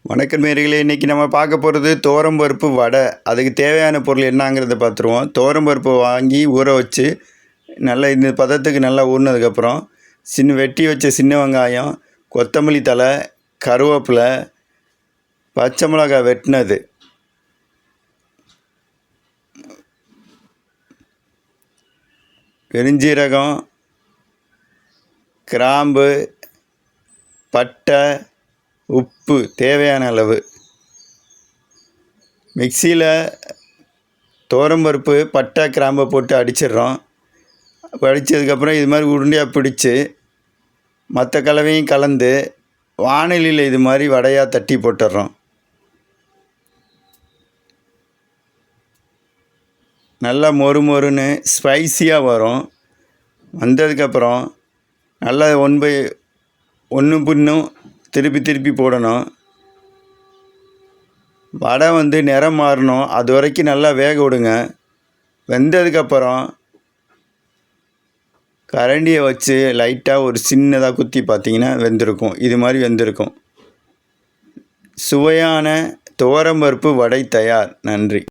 வணக்கம் நேயர்களே, இன்றைக்கி நம்ம பார்க்க போகிறது துவரம்பருப்பு வடை. அதுக்கு தேவையான பொருள் என்னங்கிறத பார்த்துருவோம். துவரம்பருப்பு வாங்கி ஊற வச்சு நல்லா இந்த பதத்துக்கு நல்லா ஊறினதுக்கப்புறம் வெட்டி வச்ச சின்ன வெங்காயம், கொத்தமல்லி தழை, கருவேப்பிலை, பச்சை மிளகாய் வெட்டினது, பெருஞ்சீரகம், கிராம்பு, பட்டை, உப்பு தேவையான அளவு. மிக்சியில் துவரம்பருப்பு, பட்டை, கிராம்பை போட்டு அடிச்சிடுறோம். அடித்ததுக்கப்புறம் இது மாதிரி உருண்டையாக பிடிச்சி மற்ற கலவையும் கலந்து வாணலியில் இது மாதிரி வடையாக தட்டி போட்டுடுறோம். நல்லா மொறு மொறுன்னு ஸ்பைஸியாக வரும். வந்ததுக்கப்புறம் நல்லா ஒன்று பின்னும் திருப்பி போடணும். வடை நிறம் மாறணும், அது வரைக்கும் நல்லா வேக விடுங்க. வெந்ததுக்கப்புறம் கரண்டியை வச்சு லைட்டாக ஒரு சின்னதாக குத்தி பார்த்திங்கன்னா வெந்திருக்கும். இது மாதிரி வெந்திருக்கும். சுவையான துவரம்பருப்பு வடை தயார். நன்றி.